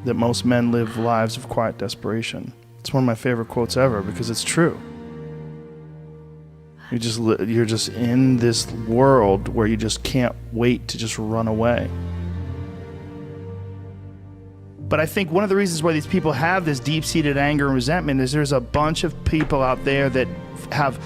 that most men live lives of quiet desperation. It's one of my favorite quotes ever because it's true. You're just in this world where you just can't wait to just run away. But I think one of the reasons why these people have this deep-seated anger and resentment is there's a bunch of people out there that have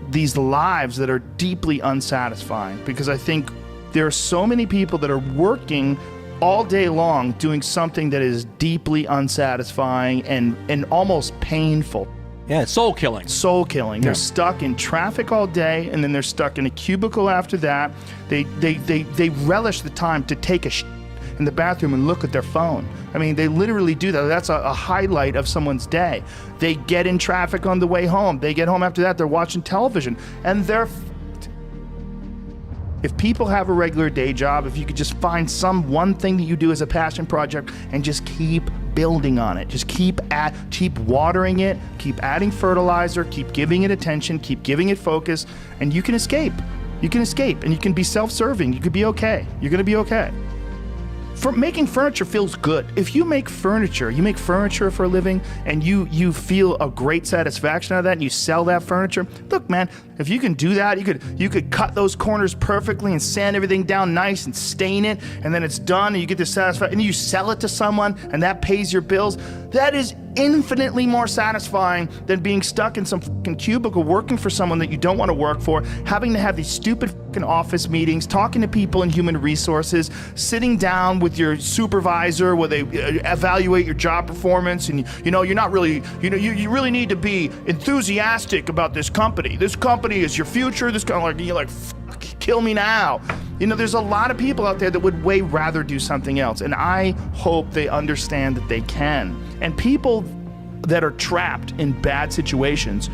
these lives that are deeply unsatisfying, because I think there are so many people that are working all day long doing something that is deeply unsatisfying and almost painful. Yeah, soul killing. Soul killing. Yeah. They're stuck in traffic all day, and then they're stuck in a cubicle after that. They relish the time to take a shit in the bathroom and look at their phone. I mean, they literally do that. That's a highlight of someone's day. They get in traffic on the way home. They get home after that, they're watching television, and they're f***ed. If people have a regular day job, if you could just find some one thing that you do as a passion project and just keep building on it, just keep watering it, keep adding fertilizer, keep giving it attention, keep giving it focus, and you can escape. You can escape, and you can be self-serving. You could be okay. You're gonna be okay. Making furniture feels good. If you make furniture for a living, and you feel a great satisfaction out of that, and you sell that furniture, look, man, if you can do that, you could cut those corners perfectly and sand everything down nice and stain it, and then it's done, and you get this satisfaction, and you sell it to someone, and that pays your bills. That is infinitely more satisfying than being stuck in some fucking cubicle working for someone that you don't want to work for, having to have these stupid fucking office meetings, talking to people in human resources, sitting down with your supervisor where they evaluate your job performance, and you're not really, you really need to be enthusiastic about this company. This company is your future. This kind of you're like, fuck, kill me now. There's a lot of people out there that would way rather do something else, and I hope they understand that they can. And people that are trapped in bad situations,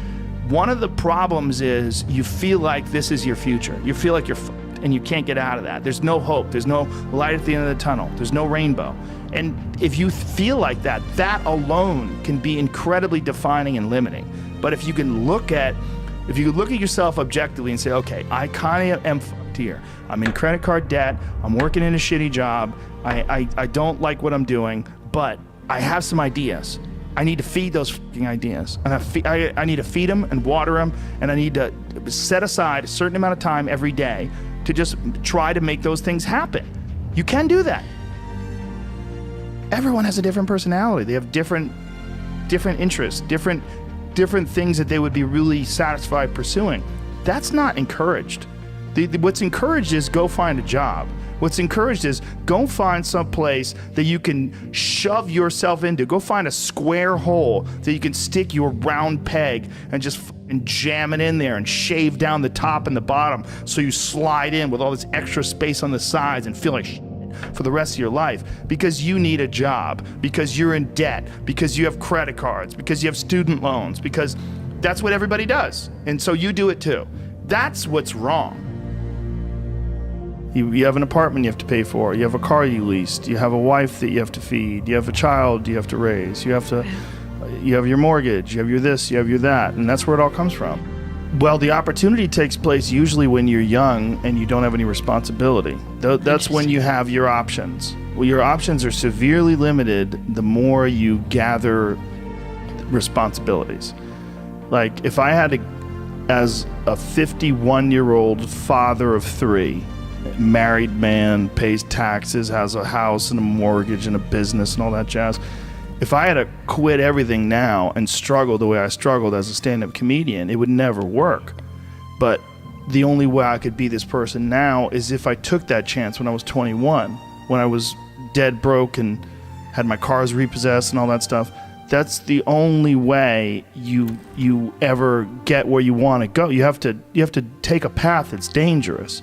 one of the problems is you feel like this is your future. You feel like you're fucked and you can't get out of that. There's no hope. There's no light at the end of the tunnel. There's no rainbow. And if you feel like that, that alone can be incredibly defining and limiting. But if you can look at yourself objectively and say, okay, I kind of am fucked here. I'm in credit card debt. I'm working in a shitty job. I don't like what I'm doing, but I have some ideas. I need to feed those fucking ideas. And I need to feed them and water them, and I need to set aside a certain amount of time every day to just try to make those things happen. You can do that. Everyone has a different personality. They have different interests, different things that they would be really satisfied pursuing. That's not encouraged. What's encouraged is go find a job. What's encouraged is go find some place that you can shove yourself into. Go find a square hole that you can stick your round peg and just jam it in there and shave down the top and the bottom so you slide in with all this extra space on the sides and feel like shit for the rest of your life, because you need a job, because you're in debt, because you have credit cards, because you have student loans, because that's what everybody does. And so you do it too. That's what's wrong. You have an apartment you have to pay for. You have a car you leased. You have a wife that you have to feed. You have a child you have to raise. You have your mortgage. You have your this. You have your that. And that's where it all comes from. Well, the opportunity takes place usually when you're young and you don't have any responsibility. That's when you have your options. Well, your options are severely limited the more you gather responsibilities. Like if I had to, as a 51-year-old father of 3, married man, pays taxes, has a house and a mortgage and a business and all that jazz. If I had to quit everything now and struggle the way I struggled as a stand-up comedian, it would never work. But the only way I could be this person now is if I took that chance when I was 21, when I was dead broke and had my cars repossessed and all that stuff. That's the only way you ever get where you want to go. You have to take a path that's dangerous.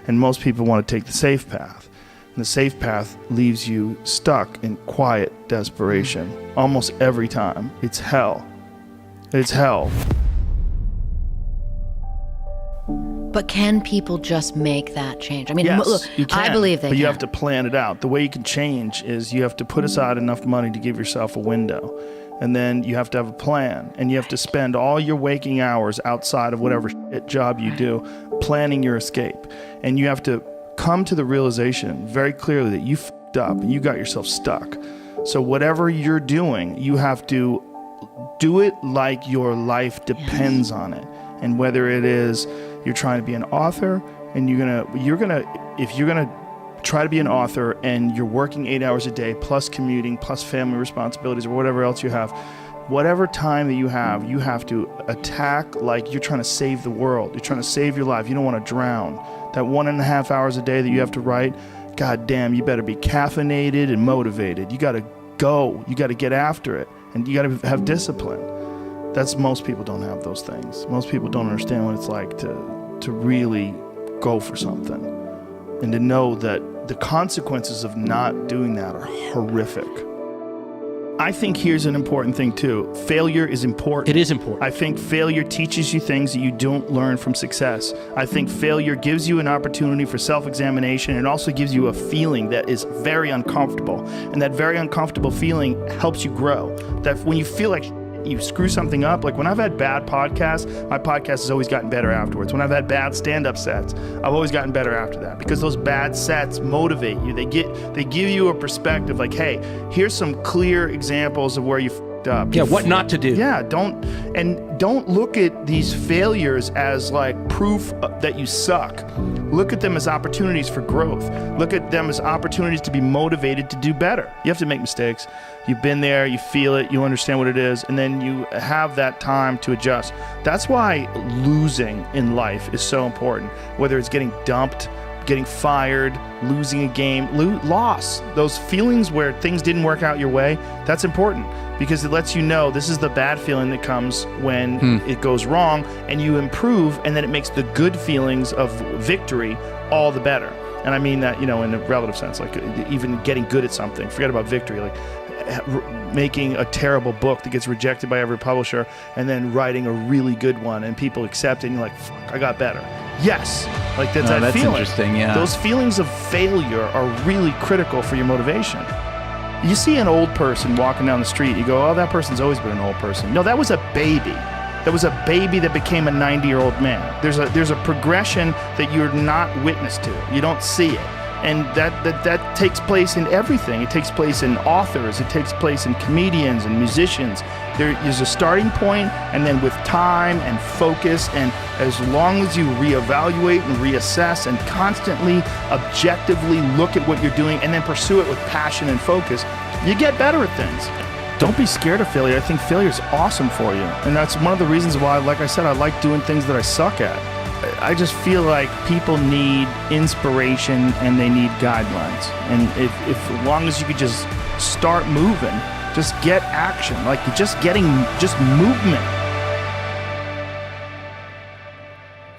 And most people want to take the safe path. And the safe path leaves you stuck in quiet desperation. Almost every time. It's hell. It's hell. But can people just make that change? I mean, yes, look, you can, I believe they but can. you have to plan it out. The way you can change is you have to put aside enough money to give yourself a window. And then you have to have a plan, and you have to spend all your waking hours outside of whatever shit job you do planning your escape. And you have to come to the realization very clearly that you f***ed up and you got yourself stuck. So whatever you're doing, you have to do it like your life depends on it. And whether it is you're trying to be an author and if you're gonna try to be an author and you're working 8 hours a day plus commuting plus family responsibilities or whatever else you have, whatever time that you have to attack like you're trying to save the world. You're trying to save your life. You don't want to drown. That 1.5 hours a day that you have to write, God damn, you better be caffeinated and motivated. You got to go. You got to get after it. And you got to have discipline. Most people don't have those things. Most people don't understand what it's like to really go for something and to know that the consequences of not doing that are horrific. I think here's an important thing too. Failure is important. It is important. I think failure teaches you things that you don't learn from success. I think failure gives you an opportunity for self-examination and also gives you a feeling that is very uncomfortable. And that very uncomfortable feeling helps you grow. That when you feel like you screw something up, like when I've had bad podcasts, my podcast has always gotten better afterwards. When I've had bad stand-up sets, I've always gotten better after that because those bad sets motivate you. They give you a perspective like, hey, here's some clear examples of where you f***ed up. Yeah, what not to do. Yeah, don't look at these failures as like proof that you suck. Look at them as opportunities for growth. Look at them as opportunities to be motivated to do better. You have to make mistakes. You've been there, you feel it, you understand what it is, and then you have that time to adjust. That's why losing in life is so important. Whether it's getting dumped, getting fired, losing a game, loss. Those feelings where things didn't work out your way, that's important because it lets you know this is the bad feeling that comes when it goes wrong and you improve, and then it makes the good feelings of victory all the better. And I mean that, in a relative sense, like even getting good at something, forget about victory, like making a terrible book that gets rejected by every publisher and then writing a really good one and people accept it and you're like, fuck, I got better. Yes. Like that's that feeling. Interesting, yeah. Those feelings of failure are really critical for your motivation. You see an old person walking down the street, you go, oh, that person's always been an old person. No, that was a baby. That was a baby that became a 90-year-old man. There's a progression that you're not witness to. You don't see it. And that takes place in everything. It takes place in authors. It takes place in comedians and musicians. There is a starting point, and then with time and focus, and as long as you reevaluate and reassess and constantly objectively look at what you're doing and then pursue it with passion and focus, you get better at things. Don't be scared of failure. I think failure is awesome for you. And that's one of the reasons why, like I said, I like doing things that I suck at. I just feel like people need inspiration and they need guidelines. And if as long as you could just start moving, just get action, like you're just movement.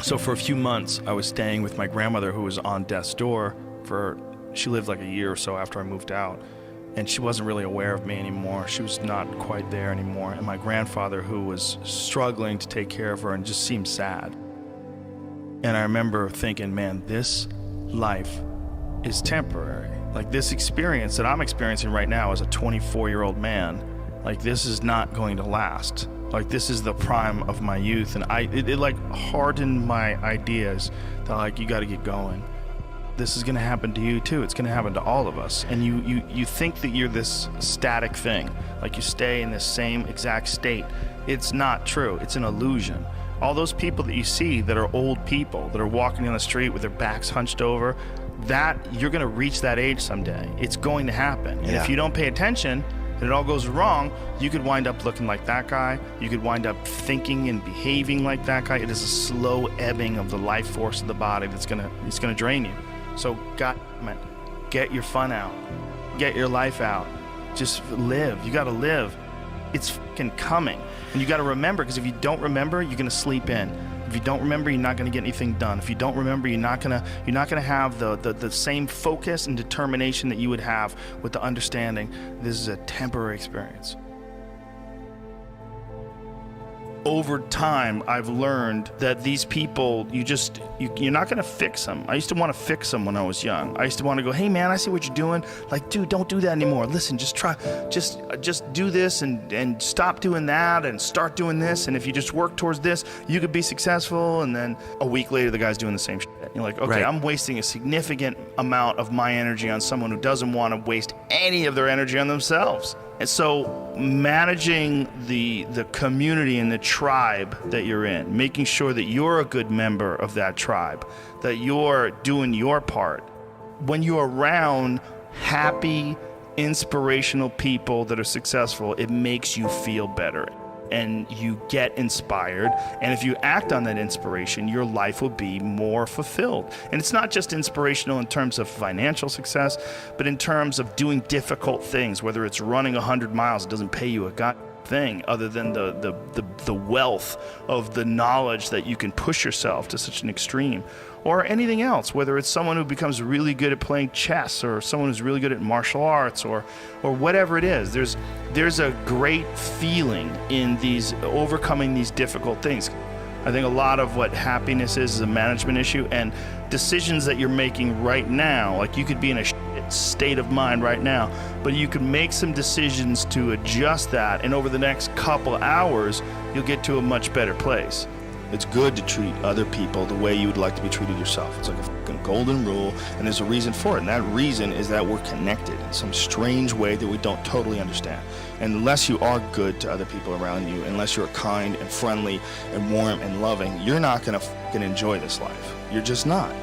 So for a few months, I was staying with my grandmother who was on death's door she lived like a year or so after I moved out. And she wasn't really aware of me anymore. She was not quite there anymore. And my grandfather, who was struggling to take care of her and just seemed sad. And I remember thinking, man, this life is temporary. Like this experience that I'm experiencing right now as a 24-year-old man, like this is not going to last. Like this is the prime of my youth. And it like hardened my ideas that like, you gotta get going. This is gonna happen to you too. It's gonna happen to all of us. And you think that you're this static thing, like you stay in this same exact state. It's not true, it's an illusion. All those people that you see that are old people, that are walking down the street with their backs hunched over, that you're gonna reach that age someday. It's going to happen. And if you don't pay attention and it all goes wrong, you could wind up looking like that guy. You could wind up thinking and behaving like that guy. It is a slow ebbing of the life force of the body it's gonna drain you. So goddammit, get your fun out, get your life out, just live. You gotta live. It's fucking coming. And you gotta remember, because if you don't remember, you're gonna sleep in. If you don't remember, you're not gonna get anything done. If you don't remember, you're not gonna have the same focus and determination that you would have with the understanding this is a temporary experience. over time, I've learned that these people, you're not going to fix them. I used to want to fix them when I was young. I used to want to go, hey man, I see what you're doing. Like, dude, don't do that anymore. Listen, just do this and stop doing that and start doing this. And if you just work towards this, you could be successful. And then a week later, the guy's doing the same shit. You're like, okay, right. I'm wasting a significant amount of my energy on someone who doesn't want to waste any of their energy on themselves. And so managing the community and the tribe that you're in, making sure that you're a good member of that tribe, that you're doing your part. When you're around happy, inspirational people that are successful, it makes you feel better and you get inspired. And if you act on that inspiration, your life will be more fulfilled. And it's not just inspirational in terms of financial success, but in terms of doing difficult things, whether it's running 100 miles, it doesn't pay you a god thing other than the wealth of the knowledge that you can push yourself to such an extreme, or anything else, whether it's someone who becomes really good at playing chess or someone who's really good at martial arts or whatever it is. There's a great feeling in these overcoming these difficult things. I think a lot of what happiness is a management issue, and decisions that you're making right now, like you could be in a state of mind right now, but you can make some decisions to adjust that, and over the next couple hours, you'll get to a much better place. It's good to treat other people the way you would like to be treated yourself. It's like a fucking golden rule, and there's a reason for it. And that reason is that we're connected in some strange way that we don't totally understand. And unless you are good to other people around you, unless you're kind and friendly and warm and loving, you're not gonna fucking enjoy this life. You're just not.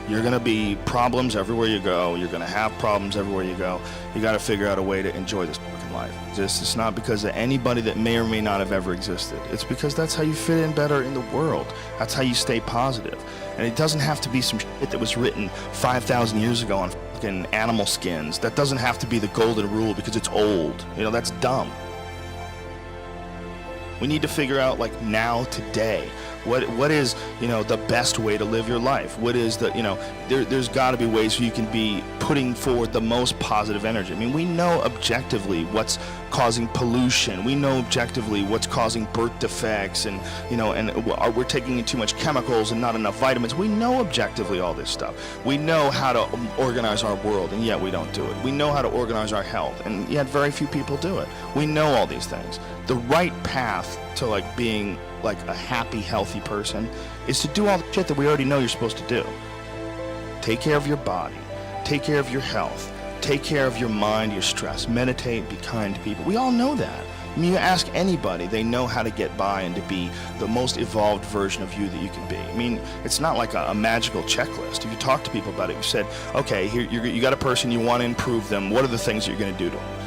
You're gonna be problems everywhere you go. You're gonna have problems everywhere you go. You gotta figure out a way to enjoy this fucking life. It's not because of anybody that may or may not have ever existed. It's because that's how you fit in better in the world. That's how you stay positive. And it doesn't have to be some shit that was written 5,000 years ago on fucking animal skins. That doesn't have to be the golden rule because it's old. You know, that's dumb. We need to figure out, like, now, today, what is, you know, the best way to live your life? What is the, you know, there's got to be ways where you can be putting forward the most positive energy. I mean, we know objectively what's causing pollution. We know objectively what's causing birth defects, and, you know, and we're taking in too much chemicals and not enough vitamins. We know objectively all this stuff. We know how to organize our world, and yet we don't do it. We know how to organize our health, and yet very few people do it. We know all these things. The right path to, like, being like a happy, healthy person is to do all the shit that we already know you're supposed to do. Take care of your body, take care of your health, take care of your mind, your stress, meditate, be kind to people. We all know that. I mean, you ask anybody, they know how to get by and to be the most evolved version of you that you can be. I mean, it's not like a magical checklist. If you talk to people about it, you said, okay, here you got a person, you want to improve them, what are the things that you're going to do to them?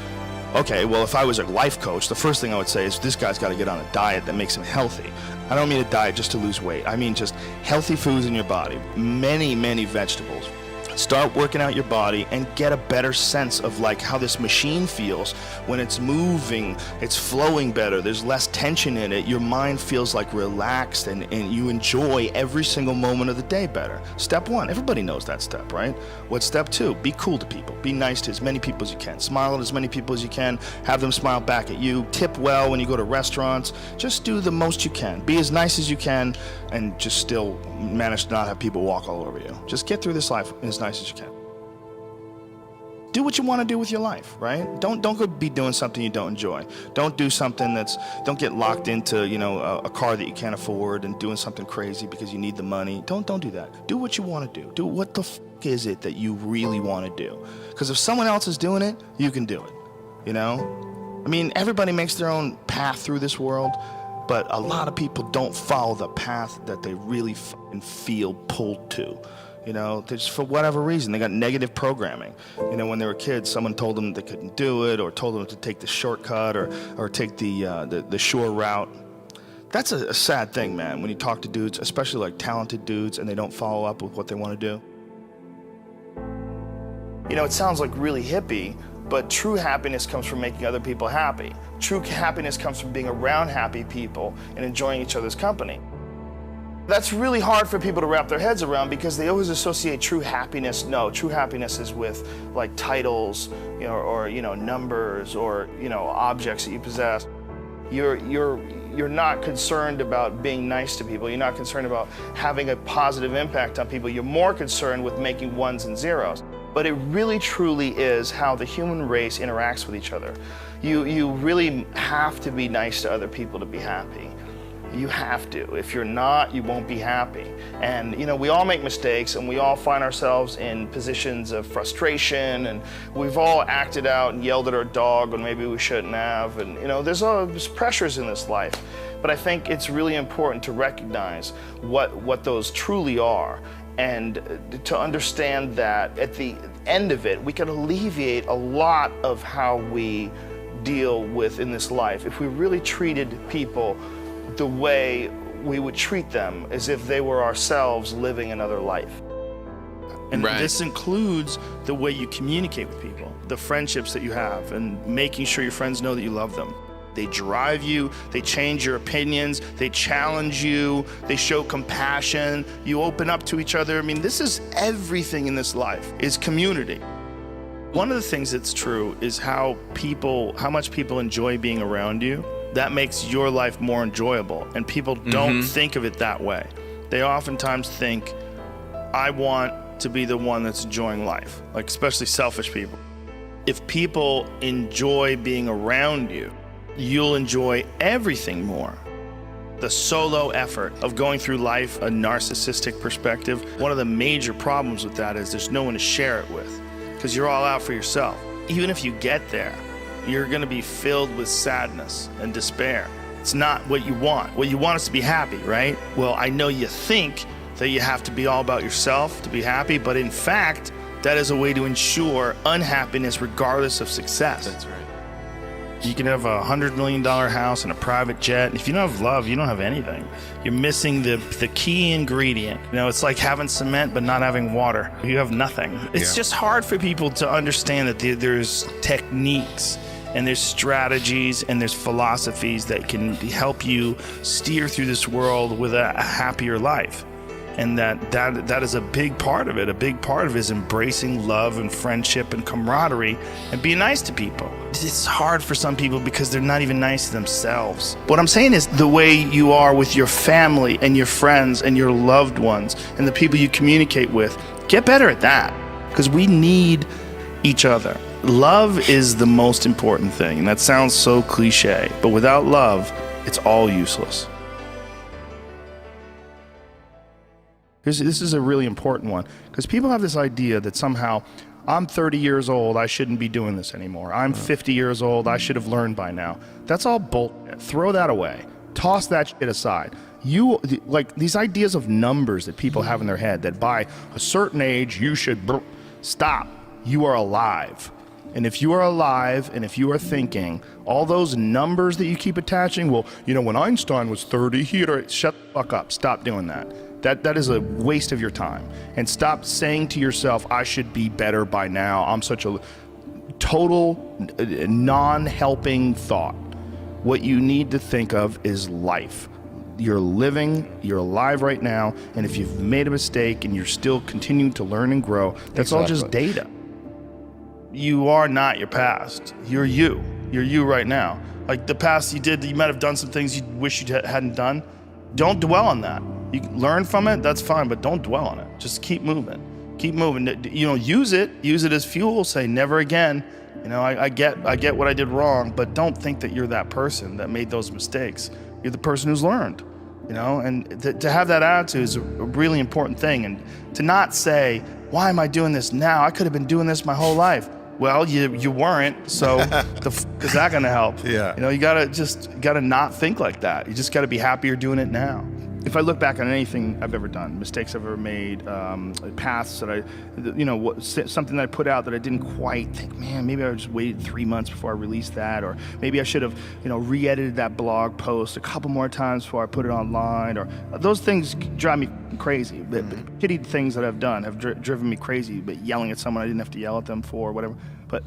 Okay, well, if I was a life coach, the first thing I would say is this guy's got to get on a diet that makes him healthy. I don't mean a diet just to lose weight. I mean just healthy foods in your body, many, many vegetables. Start working out your body and get a better sense of, like, how this machine feels when it's moving, it's flowing better, there's less tension in it, your mind feels like relaxed, and you enjoy every single moment of the day better. Step one, everybody knows that step, right? What's step two? Be cool to people. Be nice to as many people as you can. Smile at as many people as you can. Have them smile back at you. Tip well when you go to restaurants. Just do the most you can. Be as nice as you can, and just still manage to not have people walk all over you. Just get through this life as nice as you can. Do what you want to do with your life, right? Don't go be doing something you don't enjoy. Don't do something don't get locked into, you know, a car that you can't afford and doing something crazy because you need the money. Don't do that. Do what you want to do. Do what the fuck is it that you really want to do? Because if someone else is doing it, you can do it, you know? I mean, everybody makes their own path through this world, but a lot of people don't follow the path that they really fucking feel pulled to. You know, just for whatever reason, they got negative programming. You know, when they were kids, someone told them they couldn't do it, or told them to take the shortcut, or take the shore route. That's a sad thing, man, when you talk to dudes, especially like talented dudes, and they don't follow up with what they want to do. You know, it sounds like really hippie, but true happiness comes from making other people happy. True happiness comes from being around happy people and enjoying each other's company. That's really hard for people to wrap their heads around because they always associate true happiness. No, true happiness is with, like, titles, you know, or, you know, numbers, or, you know, objects that you possess. You're not concerned about being nice to people. You're not concerned about having a positive impact on people. You're more concerned with making ones and zeros. But it really truly is how the human race interacts with each other. You really have to be nice to other people to be happy. You have to. If you're not, you won't be happy. And we all make mistakes, and we all find ourselves in positions of frustration, and we've all acted out and yelled at our dog when maybe we shouldn't have. And there's pressures in this life. But I think it's really important to recognize what those truly are, and to understand that at the end of it, we can alleviate a lot of how we deal with in this life if we really treated people the way we would treat them, as if they were ourselves living another life. And Right. this includes the way you communicate with people, the friendships that you have, and making sure your friends know that you love them. They drive you, they change your opinions, they challenge you, they show compassion, you open up to each other. I mean, this is everything in this life, is community. One of the things that's true is how much people enjoy being around you. That makes your life more enjoyable, and people don't think of it that way. They oftentimes think, I want to be the one that's enjoying life, like especially selfish people. If people enjoy being around you, you'll enjoy everything more. The solo effort of going through life, a narcissistic perspective, one of the major problems with that is there's no one to share it with, because you're all out for yourself. Even if you get there, you're going to be filled with sadness and despair. It's not what you want. What you want is to be happy, right? Well, I know you think that you have to be all about yourself to be happy, but in fact, that is a way to ensure unhappiness regardless of success. That's right. You can have a $100 million house and a private jet. If you don't have love, you don't have anything. You're missing the key ingredient. It's like having cement but not having water. You have nothing. It's just hard for people to understand that there's techniques and there's strategies and there's philosophies that can help you steer through this world with a happier life. And that is a big part of it. A big part of it is embracing love and friendship and camaraderie and being nice to people. It's hard for some people because they're not even nice to themselves. What I'm saying is the way you are with your family and your friends and your loved ones and the people you communicate with, get better at that, because we need each other. Love is the most important thing, and that sounds so cliche, but without love, it's all useless. This is a really important one, because people have this idea that somehow I'm 30 years old, I shouldn't be doing this anymore. I'm 50 years old, I should have learned by now. That's all bullshit. Throw that away. Toss that shit aside. Like these ideas of numbers that people have in their head, that by a certain age you should stop. You are alive. And if you are alive and if you are thinking, all those numbers that you keep attaching, well, when Einstein was 30, shut the fuck up. Stop doing that. That is a waste of your time. And stop saying to yourself, I should be better by now. I'm such a total non-helping thought. What you need to think of is life. You're living, you're alive right now, and if you've made a mistake and you're still continuing to learn and grow, that's all just data. You are not your past. You're you. You're you right now. Like the past you might have done some things you wish you hadn't done. Don't dwell on that. You can learn from it, that's fine, but don't dwell on it. Just keep moving. Keep moving. Use it as fuel. Say never again. I get what I did wrong, but don't think that you're that person that made those mistakes. You're the person who's learned. And to have that attitude is a really important thing. And to not say, why am I doing this now? I could have been doing this my whole life. Well, you weren't, so is that going to help? Yeah. You gotta not think like that. You just gotta be happy you're doing it now. If I look back on anything I've ever done, mistakes I've ever made, paths that something that I put out that I didn't quite think, man, maybe I just waited 3 months before I released that, or maybe I should have, re-edited that blog post a couple more times before I put it online, or those things drive me crazy. The shitty things that I've done have driven me crazy, but yelling at someone I didn't have to yell at them for, whatever. But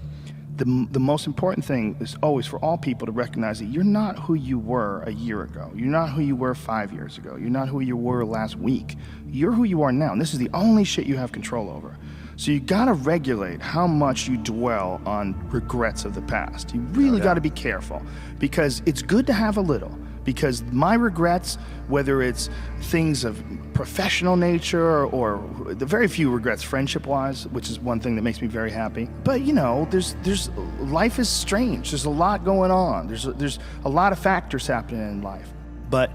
the most important thing is always for all people to recognize that you're not who you were a year ago. You're not who you were 5 years ago. You're not who you were last week. You're who you are now, and this is the only shit you have control over. So you gotta regulate how much you dwell on regrets of the past. You really gotta be careful, because it's good to have a little. Because my regrets, whether it's things of professional nature or the very few regrets friendship-wise, which is one thing that makes me very happy. But you know, there's life is strange. There's a lot going on. There's a lot of factors happening in life. But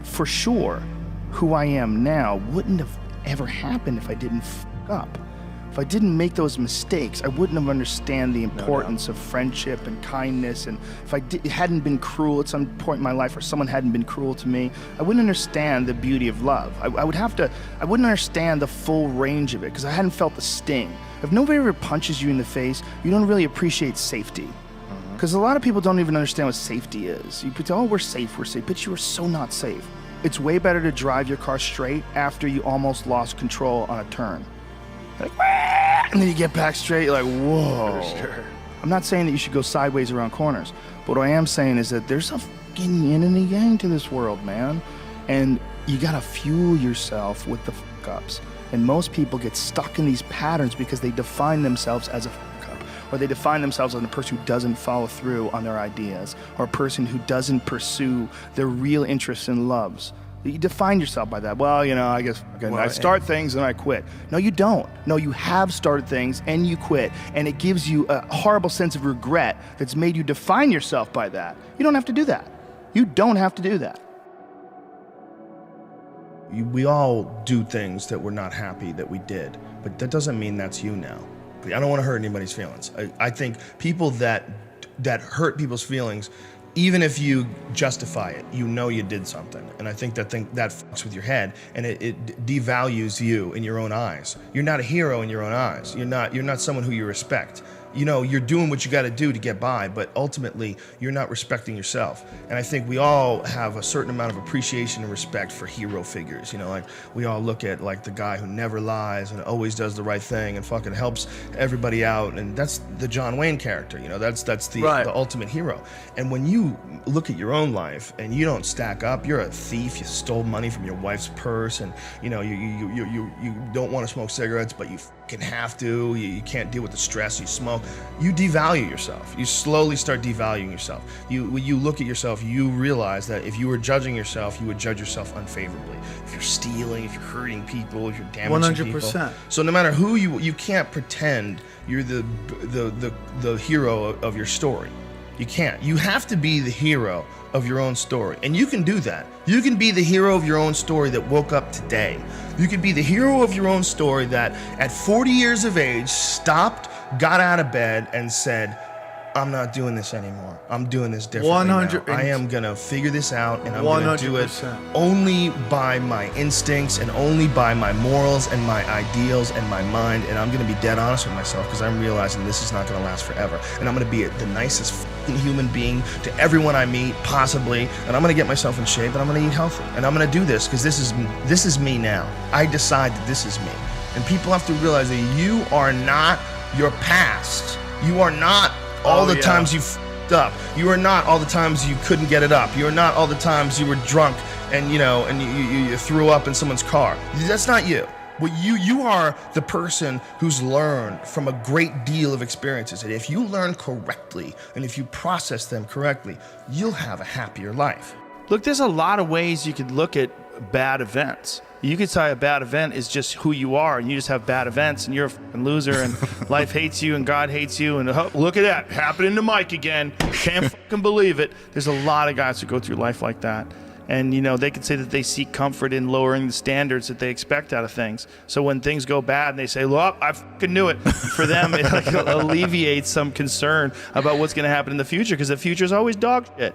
for sure, who I am now wouldn't have ever happened if I didn't fuck up. If I didn't make those mistakes, I wouldn't have understand the importance of friendship and kindness. And if I hadn't been cruel at some point in my life, or someone hadn't been cruel to me, I wouldn't understand the beauty of love. I wouldn't understand the full range of it, because I hadn't felt the sting. If nobody ever punches you in the face, you don't really appreciate safety. Because a lot of people don't even understand what safety is. You put, oh, we're safe, but you are so not safe. It's way better to drive your car straight after you almost lost control on a turn. Like, and then you get back straight, you're like, whoa. Sure. I'm not saying that you should go sideways around corners, but what I am saying is that there's a fucking yin and a yang to this world, man. And you gotta fuel yourself with the fuck ups. And most people get stuck in these patterns because they define themselves as a fuck up, or they define themselves as a person who doesn't follow through on their ideas, or a person who doesn't pursue their real interests and loves. You define yourself by that. Well, you know, I guess I start things and I quit. No, you don't. No, you have started things and you quit. And it gives you a horrible sense of regret that's made you define yourself by that. You don't have to do that. You don't have to do that. We all do things that we're not happy that we did, but that doesn't mean that's you now. I don't want to hurt anybody's feelings. I think people that hurt people's feelings, even if you justify it, you know you did something. And I think that fucks with your head, and it devalues you in your own eyes. You're not a hero in your own eyes. You're not someone who you respect. You know, you're doing what you got to do to get by, but ultimately you're not respecting yourself. And I think we all have a certain amount of appreciation and respect for hero figures. You know, like we all look at like the guy who never lies and always does the right thing and fucking helps everybody out. And that's the John Wayne character. You know, that's the ultimate hero. And when you look at your own life and you don't stack up, you're a thief. You stole money from your wife's purse, and you know you don't want to smoke cigarettes, but you fucking have to. You can't deal with the stress. You smoke. You devalue yourself. You slowly start devaluing yourself. When you look at yourself, you realize that if you were judging yourself, you would judge yourself unfavorably. If you're stealing, if you're hurting people, if you're damaging 100%. People. So no matter who you can't pretend you're the hero of your story. You can't. You have to be the hero of your own story. And you can do that. You can be the hero of your own story that woke up today. You can be the hero of your own story that at 40 years of age stopped, got out of bed and said, I'm not doing this anymore. I'm doing this differently 100%. Now. I am going to figure this out, and I'm going to do it only by my instincts and only by my morals and my ideals and my mind. And I'm going to be dead honest with myself, because I'm realizing this is not going to last forever. And I'm going to be the nicest fucking human being to everyone I meet, possibly. And I'm going to get myself in shape, and I'm going to eat healthy. And I'm going to do this because this is me now. I decide that this is me. And people have to realize that you are not your past. You are not all the times you f***ed up. You are not all the times you couldn't get it up. You are not all the times you were drunk and you threw up in someone's car. That's not you. What you are the person who's learned from a great deal of experiences. And if you learn correctly and if you process them correctly, you'll have a happier life. Look, there's a lot of ways you could look at bad events. You could say a bad event is just who you are, and you just have bad events, and you're a fucking loser, and life hates you, and God hates you, and look at that, happening to Mike again. Can't fucking believe it. There's a lot of guys who go through life like that. And, you know, they can say that they seek comfort in lowering the standards that they expect out of things. So when things go bad and they say, well, I fucking knew it. For them, it like alleviates some concern about what's going to happen in the future, because the future is always dog shit.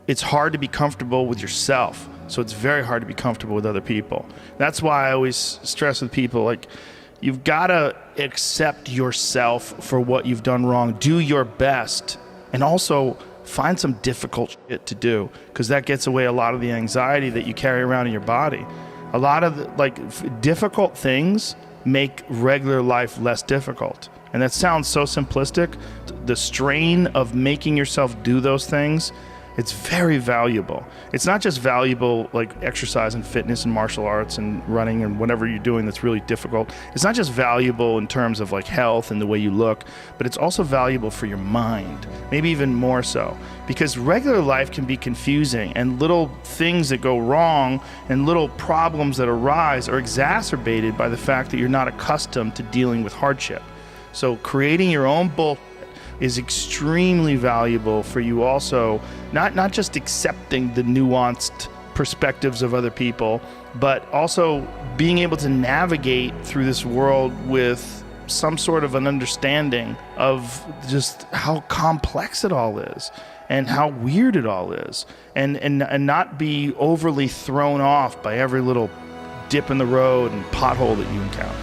It's hard to be comfortable with yourself. So it's very hard to be comfortable with other people. That's why I always stress with people, like, you've got to accept yourself for what you've done wrong. Do your best. And also find some difficult shit to do, because that gets away a lot of the anxiety that you carry around in your body. A lot of difficult things make regular life less difficult. And that sounds so simplistic. The strain of making yourself do those things It's very valuable. It's not just valuable like exercise and fitness and martial arts and running and whatever you're doing that's really difficult. It's not just valuable in terms of like health and the way you look, but it's also valuable for your mind, maybe even more so. Because regular life can be confusing, and little things that go wrong and little problems that arise are exacerbated by the fact that you're not accustomed to dealing with hardship. So creating your own bull is extremely valuable for you also, not just accepting the nuanced perspectives of other people, but also being able to navigate through this world with some sort of an understanding of just how complex it all is and how weird it all is, and not be overly thrown off by every little dip in the road and pothole that you encounter.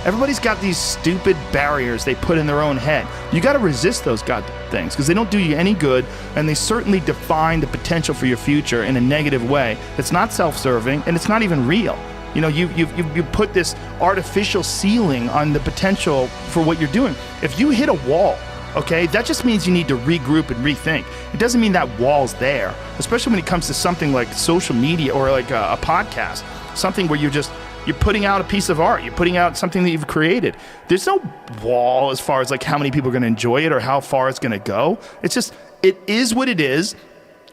Everybody's got these stupid barriers they put in their own head. You got to resist those goddamn things because they don't do you any good, and they certainly define the potential for your future in a negative way that's not self-serving and it's not even real. You know, you put this artificial ceiling on the potential for what you're doing. If you hit a wall, okay, that just means you need to regroup and rethink. It doesn't mean that wall's there, especially when it comes to something like social media or like a podcast, something where you're putting out a piece of art. You're putting out something that you've created. There's no wall as far as like how many people are going to enjoy it or how far it's going to go. It's just, it is what it is.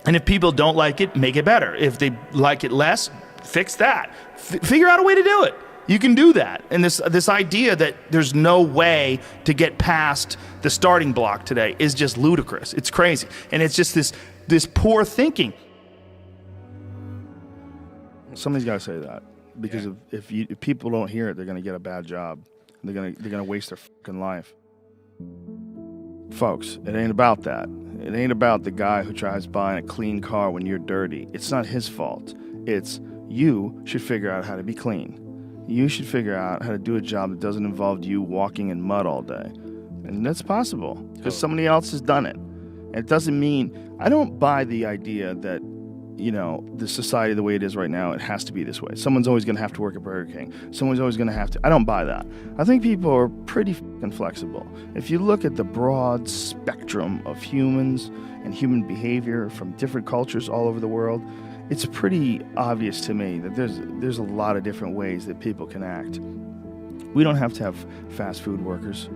And if people don't like it, make it better. If they like it less, fix that. Figure out a way to do it. You can do that. And this idea that there's no way to get past the starting block today is just ludicrous. It's crazy. And it's just this poor thinking. Somebody's got to say that. Because if people don't hear it, they're going to get a bad job. They're going to waste their fucking life. Folks, it ain't about that. It ain't about the guy who tries buying a clean car when you're dirty. It's not his fault. It's you should figure out how to be clean. You should figure out how to do a job that doesn't involve you walking in mud all day. And that's possible because somebody else has done it. And it doesn't mean, I don't buy the idea that, you know, the society the way it is right now, it has to be this way. Someone's always going to have to work at Burger King. Someone's always going to have to. I don't buy that. I think people are pretty fucking flexible. If you look at the broad spectrum of humans and human behavior from different cultures all over the world, it's pretty obvious to me that there's a lot of different ways that people can act. We don't have to have fast food workers.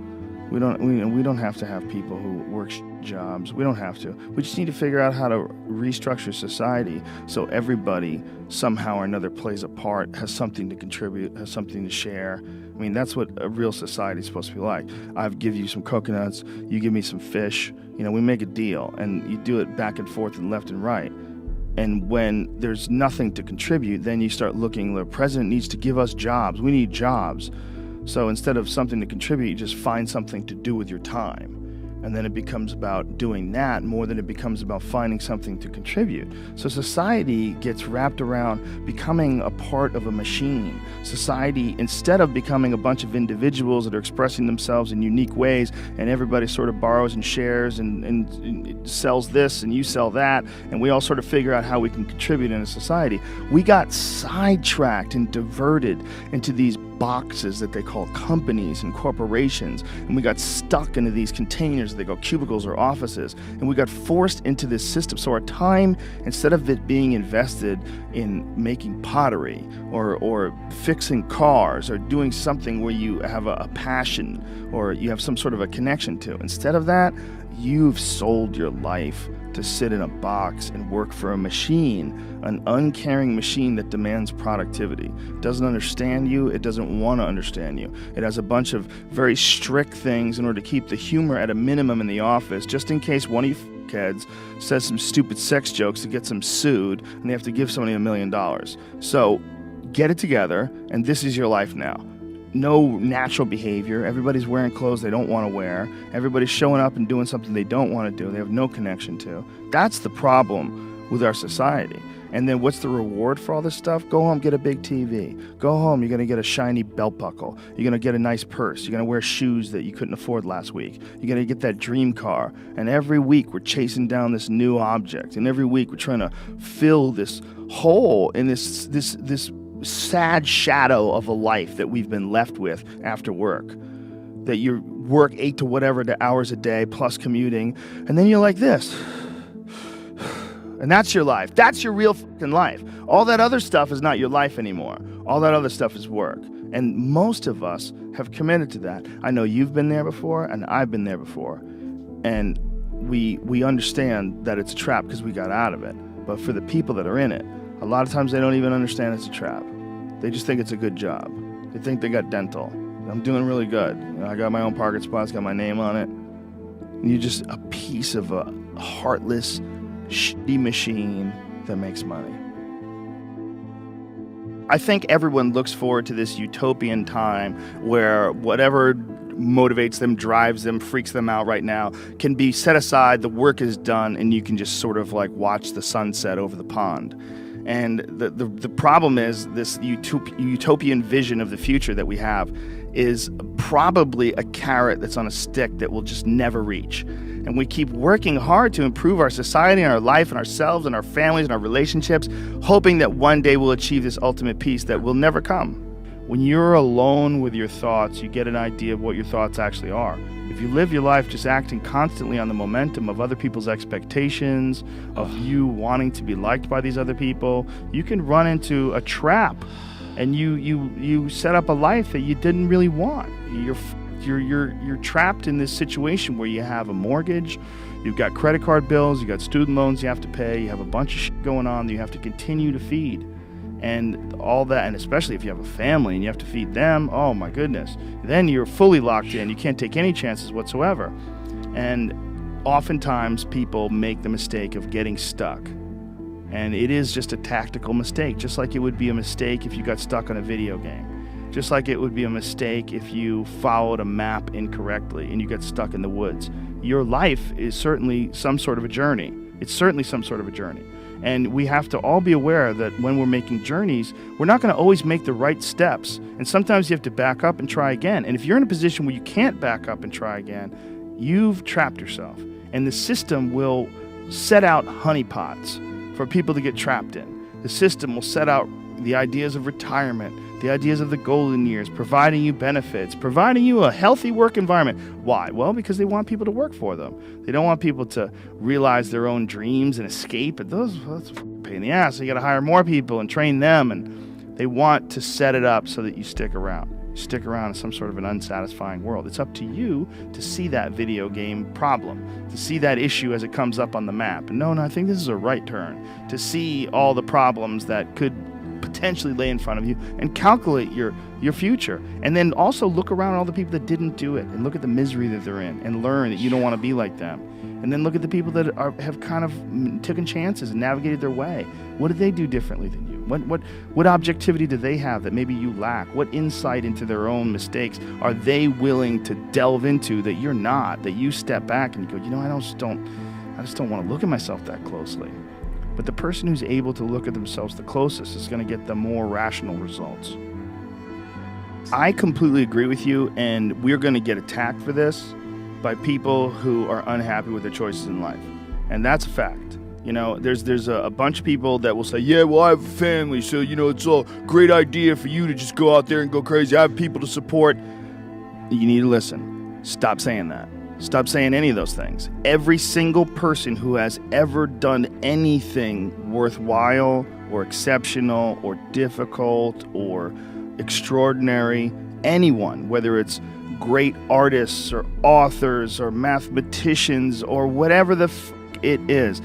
We don't have to have people who work jobs. We don't have to. We just need to figure out how to restructure society so everybody somehow or another plays a part, has something to contribute, has something to share. I mean, that's what a real society is supposed to be like. I give you some coconuts, you give me some fish. You know, we make a deal, and you do it back and forth and left and right. And when there's nothing to contribute, then you start looking, the president needs to give us jobs. We need jobs. So instead of something to contribute, you just find something to do with your time. And then it becomes about doing that more than it becomes about finding something to contribute. So society gets wrapped around becoming a part of a machine. Society, instead of becoming a bunch of individuals that are expressing themselves in unique ways, and everybody sort of borrows and shares and sells this and you sell that, and we all sort of figure out how we can contribute in a society, we got sidetracked and diverted into these boxes that they call companies and corporations, and we got stuck into these containers that they call cubicles or offices, and we got forced into this system. So our time, instead of it being invested in making pottery or fixing cars or doing something where you have a passion or you have some sort of a connection to, instead of that, you've sold your life to sit in a box and work for a machine, an uncaring machine that demands productivity. It doesn't understand you. It doesn't want to understand you. It has a bunch of very strict things in order to keep the humor at a minimum in the office, just in case one of you kids says some stupid sex jokes that gets them sued and they have to give somebody $1 million. So get it together, and this is your life now. No natural behavior. Everybody's wearing clothes they don't want to wear. Everybody's showing up and doing something they don't want to do, they have no connection to. That's the problem with our society. And then what's the reward for all this stuff? Go home, get a big TV. Go home, you're going to get a shiny belt buckle. You're going to get a nice purse. You're going to wear shoes that you couldn't afford last week. You're going to get that dream car. And every week we're chasing down this new object. And every week we're trying to fill this hole in this sad shadow of a life that we've been left with after work. That you work 8 to whatever the hours a day plus commuting, and then you're like this. And that's your life. That's your real fucking life. All that other stuff is not your life anymore. All that other stuff is work. And most of us have committed to that. I know you've been there before, and I've been there before. And we understand that it's a trap because we got out of it. But for the people that are in it, a lot of times they don't even understand it's a trap. They just think it's a good job. They think they got dental. I'm doing really good. I got my own parking spots, got my name on it. And you're just a piece of a heartless, shitty machine that makes money. I think everyone looks forward to this utopian time where whatever motivates them, drives them, freaks them out right now can be set aside, the work is done, and you can just sort of like watch the sunset over the pond. And the problem is this utopian vision of the future that we have is probably a carrot that's on a stick that we'll just never reach. And we keep working hard to improve our society and our life and ourselves and our families and our relationships, hoping that one day we'll achieve this ultimate peace that will never come. When you're alone with your thoughts, you get an idea of what your thoughts actually are. If you live your life just acting constantly on the momentum of other people's expectations, of you wanting to be liked by these other people, you can run into a trap, and you set up a life that you didn't really want. You're trapped in this situation where you have a mortgage, you've got credit card bills, you've got student loans you have to pay, you have a bunch of shit going on that you have to continue to feed. And all that, and especially if you have a family and you have to feed them, oh my goodness, then you're fully locked in. You can't take any chances whatsoever. And oftentimes people make the mistake of getting stuck. And it is just a tactical mistake, just like it would be a mistake if you got stuck on a video game. Just like it would be a mistake if you followed a map incorrectly and you got stuck in the woods. Your life is certainly some sort of a journey. It's certainly some sort of a journey. And we have to all be aware that when we're making journeys, we're not going to always make the right steps. And sometimes you have to back up and try again. And if you're in a position where you can't back up and try again, you've trapped yourself. And the system will set out honeypots for people to get trapped in. The system will set out the ideas of retirement, the ideas of the golden years, providing you benefits, providing you a healthy work environment. Why? Well, because they want people to work for them. They don't want people to realize their own dreams and escape. And that's a pain in the ass. So you got to hire more people and train them. And they want to set it up so that you stick around. You stick around in some sort of an unsatisfying world. It's up to you to see that video game problem, to see that issue as it comes up on the map. And no, I think this is a right turn. To see all the problems that could potentially lay in front of you and calculate your future. And then also look around at all the people that didn't do it and look at the misery that they're in and learn that you don't want to be like them. And then look at the people that have kind of taken chances and navigated their way. What did they do differently than you? What objectivity do they have that maybe you lack? What insight into their own mistakes are they willing to delve into that you're not, that you step back and you go, I just don't want to look at myself that closely. But the person who's able to look at themselves the closest is going to get the more rational results. I completely agree with you, and we're going to get attacked for this by people who are unhappy with their choices in life. And that's a fact. There's a bunch of people that will say, yeah, well, I have a family, so, it's a great idea for you to just go out there and go crazy. I have people to support. You need to listen. Stop saying that. Stop saying any of those things. Every single person who has ever done anything worthwhile or exceptional or difficult or extraordinary, anyone, whether it's great artists or authors or mathematicians or whatever the it is,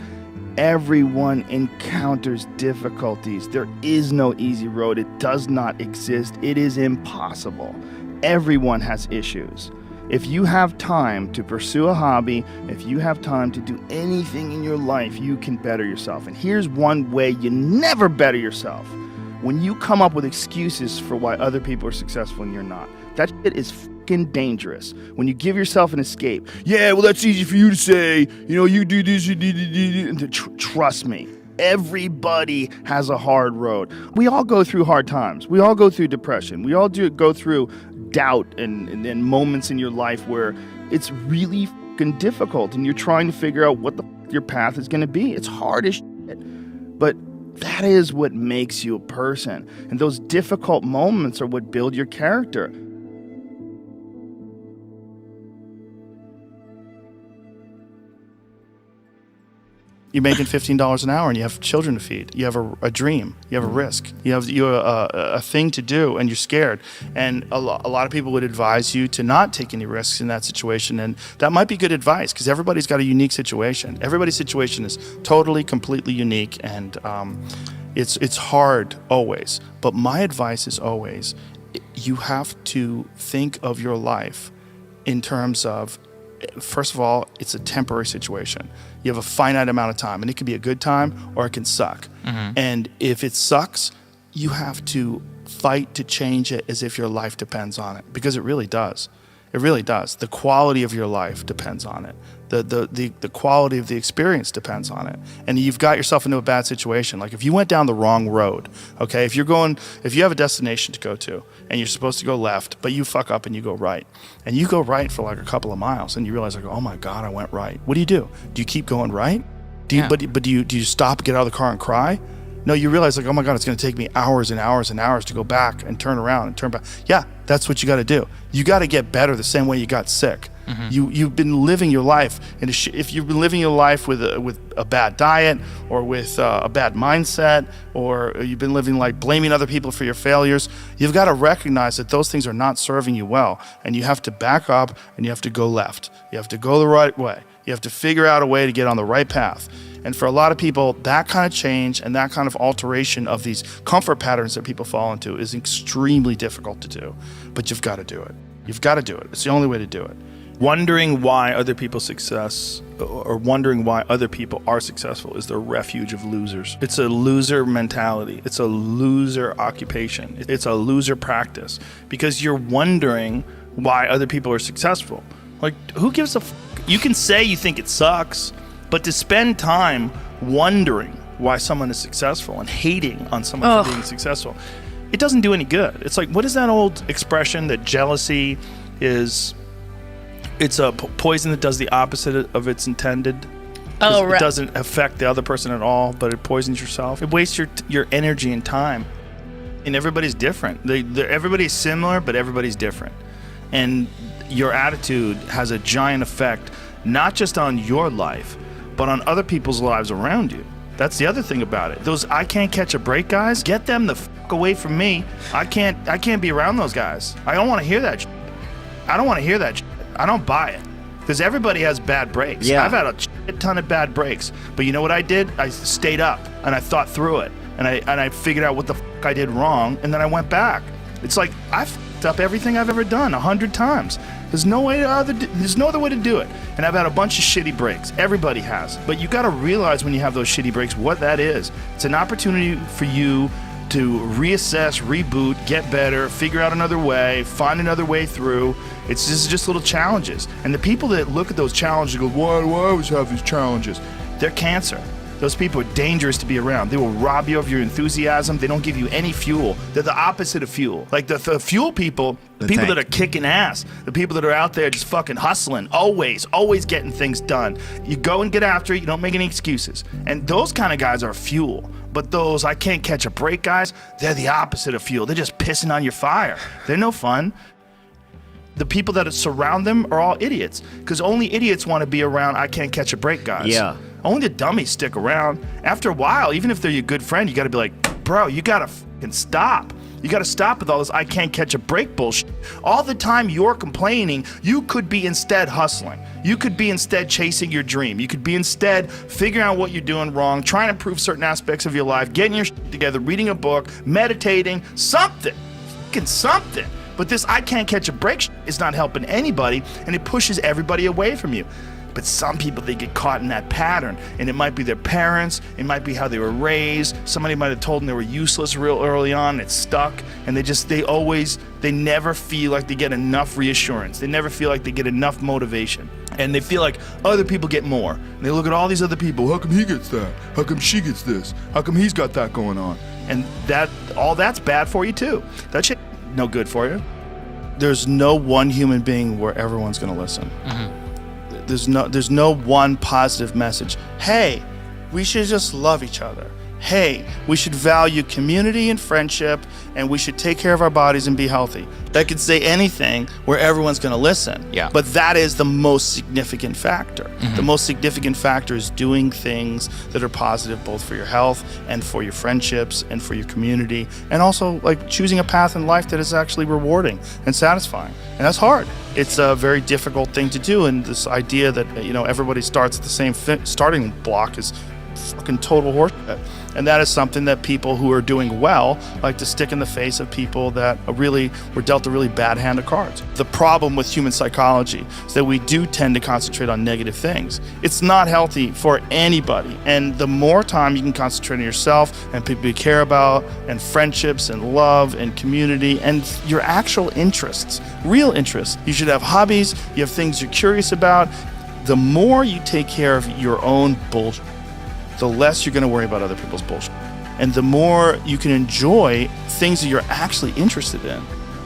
everyone encounters difficulties. There is no easy road. It does not exist. It is impossible. Everyone has issues. If you have time to pursue a hobby, if you have time to do anything in your life, you can better yourself. And here's one way you never better yourself. When you come up with excuses for why other people are successful and you're not. That shit is fucking dangerous. When you give yourself an escape. Yeah, well, that's easy for you to say. You do this, you do. Trust me. Everybody has a hard road. We all go through hard times. We all go through depression. We all go through doubt and moments in your life where it's really fucking difficult and you're trying to figure out what the your path is going to be. It's hard as shit. But that is what makes you a person. And those difficult moments are what build your character. You're making $15 an hour and you have children to feed. You have a dream. You have a risk. You have a thing to do, and you're scared. And a lot of people would advise you to not take any risks in that situation. And that might be good advice, because everybody's got a unique situation. Everybody's situation is totally, completely unique, and it's hard always. But my advice is always, you have to think of your life in terms of, first of all, it's a temporary situation. You have a finite amount of time, and it can be a good time or it can suck. And if it sucks, you have to fight to change it as if your life depends on it, because it really does. It really does. The quality of your life depends on it. The quality of the experience depends on it. And you've got yourself into a bad situation. Like if you went down the wrong road, okay, if you have a destination to go to and you're supposed to go left, but you fuck up and you go right. And you go right for like a couple of miles and you realize like, oh my God, I went right. What do? Do you keep going right? Do you stop, get out of the car and cry? No, you realize like, oh my God, it's going to take me hours and hours and hours to go back and turn around and turn back. Yeah, that's what you got to do. You got to get better the same way you got sick. You've been living your life, and if you've been living your life with a bad diet or with a bad mindset, or you've been living like blaming other people for your failures, you've got to recognize that those things are not serving you well, and you have to back up and you have to go left. You have to go the right way. You have to figure out a way to get on the right path. And for a lot of people, that kind of change and that kind of alteration of these comfort patterns that people fall into is extremely difficult to do. But you've got to do it. You've got to do it. It's the only way to do it. Wondering why other people's success, or wondering why other people are successful, is the refuge of losers. It's a loser mentality. It's a loser occupation. It's a loser practice, because you're wondering why other people are successful. Like, who gives a You can say you think it sucks, but to spend time wondering why someone is successful and hating on someone for being successful, it doesn't do any good. It's like, what is that old expression that jealousy is... It's a poison that does the opposite of its intended. It doesn't affect the other person at all, but it poisons yourself. It wastes your energy and time. And everybody's different. Everybody's similar, but everybody's different. And your attitude has a giant effect, not just on your life, but on other people's lives around you. That's the other thing about it. Those I can't catch a break guys, get them the fuck away from me. I can't be around those guys. I don't want to hear that shit. I don't want to hear that shit. I don't buy it, because everybody has bad breaks. Yeah. I've had a shit ton of bad breaks, but you know what I did? I stayed up and I thought through it, and I figured out what the fuck I did wrong, and then I went back. It's like I fucked up everything I've ever done 100 times. There's no other way to do it. And I've had a bunch of shitty breaks. Everybody has. But you got to realize when you have those shitty breaks what that is. It's an opportunity for you to reassess, reboot, get better, figure out another way, find another way through. It's just little challenges. And the people that look at those challenges and go, why do I always have these challenges? They're cancer. Those people are dangerous to be around. They will rob you of your enthusiasm. They don't give you any fuel. They're the opposite of fuel. Like the fuel people, the people that are kicking ass, the people that are out there just fucking hustling, always getting things done. You go and get after it. You don't make any excuses. And those kind of guys are fuel. But those I can't catch a break guys, they're the opposite of fuel. They're just pissing on your fire. They're no fun. The people that surround them are all idiots, because only idiots want to be around I can't catch a break guys. Yeah. Only the dummies stick around. After a while, even if they're your good friend, you got to be like, bro, you got to fucking stop. You got to stop with all this I can't catch a break bullshit. All the time you're complaining, you could be instead hustling. You could be instead chasing your dream. You could be instead figuring out what you're doing wrong, trying to improve certain aspects of your life, getting your shit together, reading a book, meditating, something. Fucking something. But this I can't catch a break shit is not helping anybody, and it pushes everybody away from you. But some people, they get caught in that pattern, and it might be their parents, it might be how they were raised, somebody might have told them they were useless real early on, and it's stuck, and they never feel like they get enough reassurance. They never feel like they get enough motivation. And they feel like other people get more. And they look at all these other people, how come he gets that? How come she gets this? How come he's got that going on? And all that's bad for you too. That shit no good for you. There's no one human being where everyone's gonna listen. Mm-hmm. There's no one positive message. Hey, we should just love each other. hey, we should value community and friendship, and we should take care of our bodies and be healthy. That could say anything where everyone's going to listen. Yeah. But that is the most significant factor. The most significant factor is doing things that are positive both for your health and for your friendships and for your community, and also like choosing a path in life that is actually rewarding and satisfying. And that's hard. It's a very difficult thing to do, and this idea that everybody starts at the same starting block is fucking total horseshit. And that is something that people who are doing well like to stick in the face of people that really were dealt a really bad hand of cards. The problem with human psychology is that we do tend to concentrate on negative things. It's not healthy for anybody. And the more time you can concentrate on yourself and people you care about and friendships and love and community and your actual interests, real interests. You should have hobbies, you have things you're curious about. The more you take care of your own bullshit, the less you're going to worry about other people's bullshit. And the more you can enjoy things that you're actually interested in,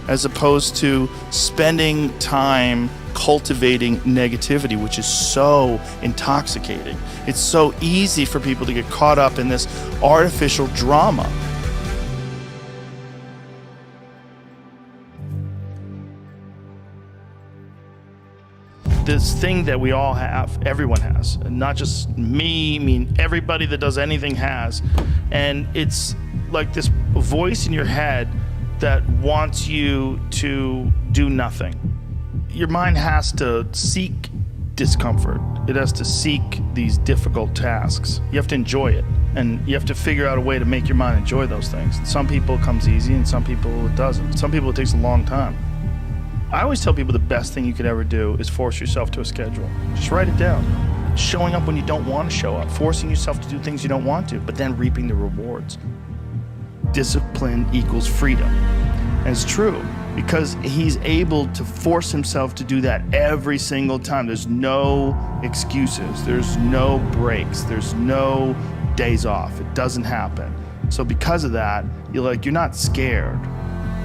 as opposed to spending time cultivating negativity, which is so intoxicating. It's so easy for people to get caught up in this artificial drama. This thing that we all have, everyone has, and not just me, I mean everybody that does anything has, and it's like this voice in your head that wants you to do nothing. Your mind has to seek discomfort. It has to seek these difficult tasks. You have to enjoy it, and you have to figure out a way to make your mind enjoy those things. Some people it comes easy, and some people it doesn't. Some people it takes a long time. I always tell people the best thing you could ever do is force yourself to a schedule. Just write it down. Showing up when you don't want to show up, forcing yourself to do things you don't want to, but then reaping the rewards. Discipline equals freedom. And it's true, because he's able to force himself to do that every single time. There's no excuses, there's no breaks, there's no days off. It doesn't happen. So because of that, you're not scared.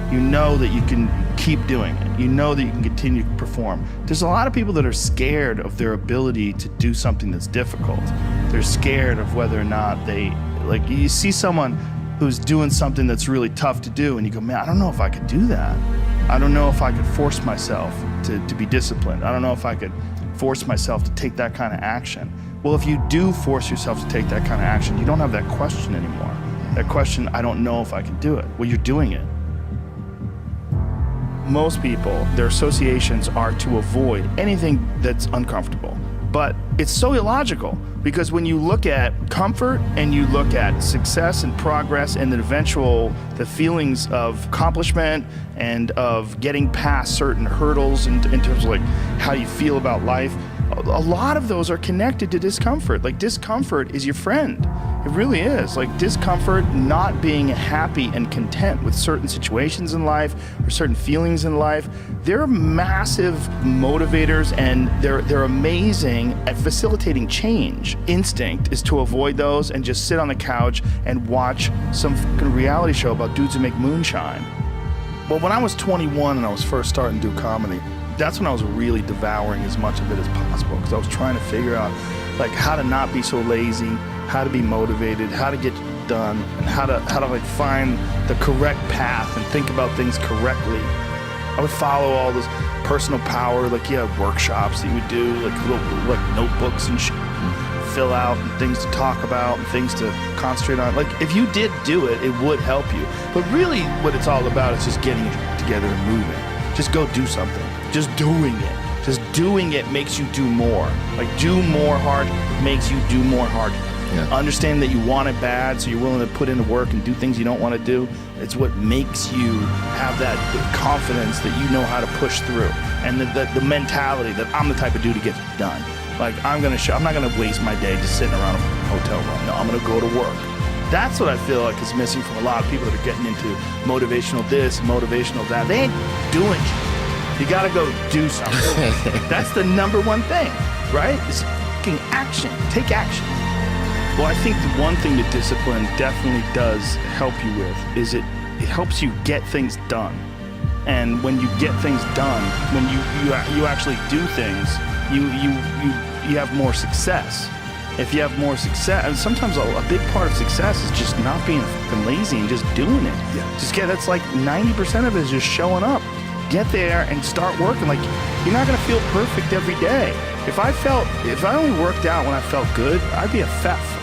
You know that you can keep doing it. You know that you can continue to perform. There's a lot of people that are scared of their ability to do something that's difficult. They're scared of whether or not you see someone who's doing something that's really tough to do and you go, man, I don't know if I could do that. I don't know if I could force myself to be disciplined. I don't know if I could force myself to take that kind of action. Well, if you do force yourself to take that kind of action, you don't have that question anymore. That question, I don't know if I can do it. Well, you're doing it. Most people, their associations are to avoid anything that's uncomfortable. But it's so illogical, because when you look at comfort and you look at success and progress and the feelings of accomplishment and of getting past certain hurdles in terms of how you feel about life, a lot of those are connected to discomfort. Discomfort is your friend. It really is. Discomfort, not being happy and content with certain situations in life or certain feelings in life, they're massive motivators, and they're amazing at facilitating change. Instinct is to avoid those and just sit on the couch and watch some fucking reality show about dudes who make moonshine. Well, when I was 21 and I was first starting to do comedy, that's when I was really devouring as much of it as possible, because I was trying to figure out how to not be so lazy, how to be motivated, how to get done, and how to find the correct path and think about things correctly. I would follow all this personal power, you have workshops that you would do, little notebooks and shit, fill out, and things to talk about, and things to concentrate on. If you did do it, it would help you. But really what it's all about is just getting it together and moving. Just go do something. Just doing it. Just doing it makes you do more. Do more hard makes you do more hard. Yeah. Understand that you want it bad, so you're willing to put in the work and do things you don't want to do. It's what makes you have that confidence that you know how to push through, and the mentality that I'm the type of dude who gets it done. I'm not gonna waste my day just sitting around a hotel room. No, I'm gonna go to work. That's what I feel like is missing from a lot of people that are getting into motivational this, motivational that. They ain't doing shit. You gotta go do something. That's the number one thing, right? It's fucking action. Take action. Well, I think the one thing that discipline definitely does help you with is it helps you get things done. And when you get things done, when you actually do things, you have more success. if you have more success, and sometimes a big part of success is just not being fucking lazy and just doing it. Yeah. That's like 90% of it is just showing up. Get there and start working. Like, you're not gonna feel perfect every day. If I only worked out when I felt good, I'd be a fat fuck.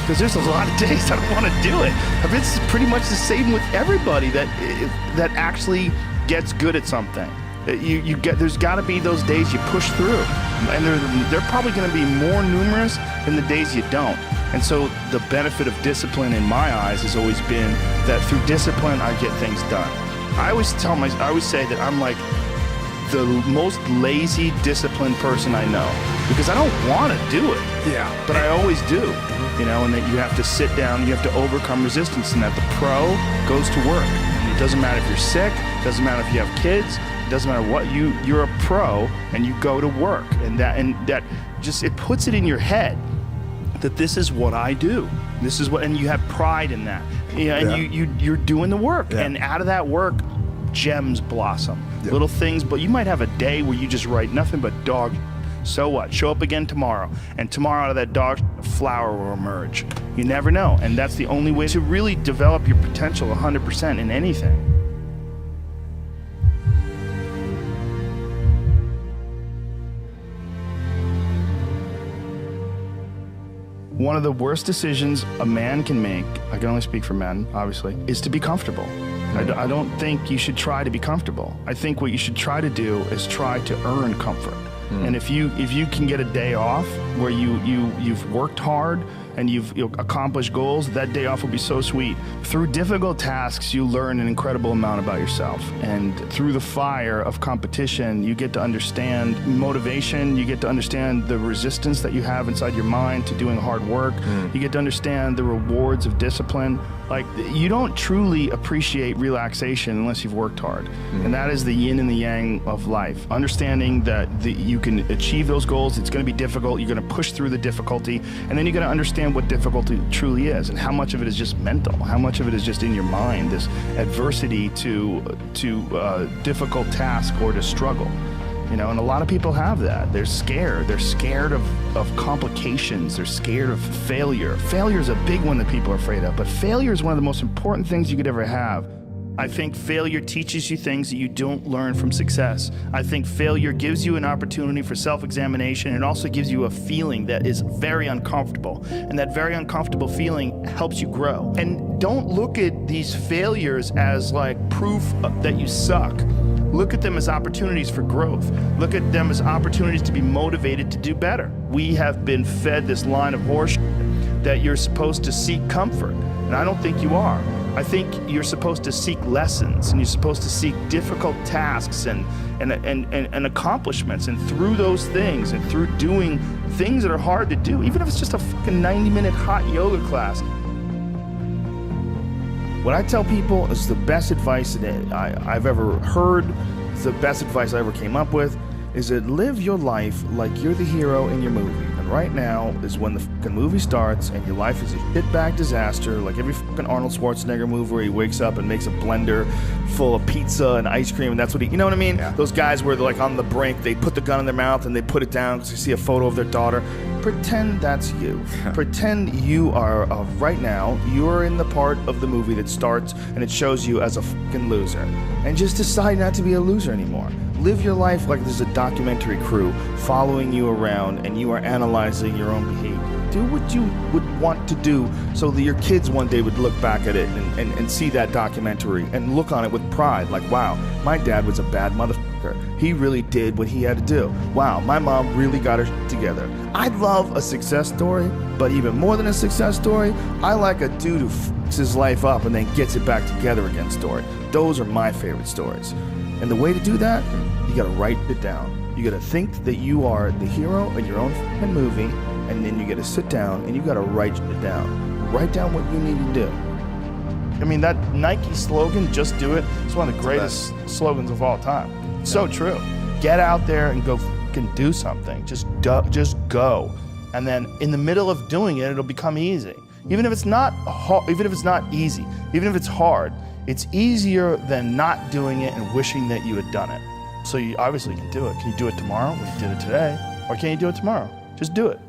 Because there's a lot of days I don't want to do it. I mean, it's pretty much the same with everybody that actually gets good at something. There's got to be those days you push through, and they're probably going to be more numerous than the days you don't. And so the benefit of discipline in my eyes has always been that through discipline I get things done. I always say that I'm like the most lazy, disciplined person I know, because I don't want to do it. Yeah. But I always do. And that you have to sit down, you have to overcome resistance, and that the pro goes to work. And it doesn't matter if you're sick, it doesn't matter if you have kids, it doesn't matter what, you're a pro and you go to work. And that just, it puts it in your head that this is what I do. This is what, and you have pride in that. You're doing the work. Yeah. And out of that work, gems blossom. Yeah. Little things, but you might have a day where you just write nothing but dog. So what? Show up again tomorrow, and tomorrow out of that dog, a flower will emerge. You never know, and that's the only way to really develop your potential 100% in anything. One of the worst decisions a man can make, I can only speak for men, obviously, is to be comfortable. I don't think you should try to be comfortable. I think what you should try to do is try to earn comfort. And if you can get a day off where you've worked hard and you've accomplished goals, that day off will be so sweet. Through difficult tasks, you learn an incredible amount about yourself. And through the fire of competition, you get to understand motivation, you get to understand the resistance that you have inside your mind to doing hard work. You get to understand the rewards of discipline. Like, you don't truly appreciate relaxation unless you've worked hard. And that is the yin and the yang of life. Understanding that you can achieve those goals, it's gonna be difficult, you're gonna push through the difficulty, and then you're gonna understand what difficulty truly is and how much of it is just mental, how much of it is just in your mind, this adversity to difficult task or to struggle. And a lot of people have that. They're scared of complications, they're scared of failure. Failure is a big one that people are afraid of, but failure is one of the most important things you could ever have. I think failure teaches you things that you don't learn from success. I think failure gives you an opportunity for self-examination. It also gives you a feeling that is very uncomfortable. And that very uncomfortable feeling helps you grow. And don't look at these failures as like proof that you suck. Look at them as opportunities for growth. Look at them as opportunities to be motivated to do better. We have been fed this line of horse that you're supposed to seek comfort. And I don't think you are. I think you're supposed to seek lessons, and you're supposed to seek difficult tasks and accomplishments. And through those things, and through doing things that are hard to do, even if it's just a fucking 90-minute hot yoga class. What I tell people is the best advice that I've ever heard, the best advice I ever came up with, is that live your life like you're the hero in your movie. And right now is when the fucking movie starts and your life is a shitbag disaster, like every fucking Arnold Schwarzenegger movie where he wakes up and makes a blender full of pizza and ice cream, and that's what you know what I mean? Yeah. Those guys where they're like on the brink, they put the gun in their mouth and they put it down because they see a photo of their daughter. Pretend that's you. Pretend you are, right now, you're in the part of the movie that starts and it shows you as a fucking loser. And just decide not to be a loser anymore. Live your life like there's a documentary crew following you around and you are analyzing your own behavior. Do what you would want to do so that your kids one day would look back at it and see that documentary and look on it with pride. Like, wow, my dad was a bad motherfucker. He really did what he had to do. Wow, my mom really got her shit together. I love a success story, but even more than a success story, I like a dude who fucks his life up and then gets it back together again story. Those are my favorite stories. And the way to do that, you gotta write it down. You gotta think that you are the hero in your own fucking movie, and then you gotta sit down and you gotta write it down. Write down what you need to do. I mean, that Nike slogan, just do it, it's one of the greatest slogans of all time. It's so true. Get out there and go fucking do something. Just go. And then in the middle of doing it, it'll become easy. Even if it's not easy, even if it's hard, it's easier than not doing it and wishing that you had done it. So you obviously can do it. Can you do it tomorrow? Well, you did it today. Or can you do it tomorrow? Just do it.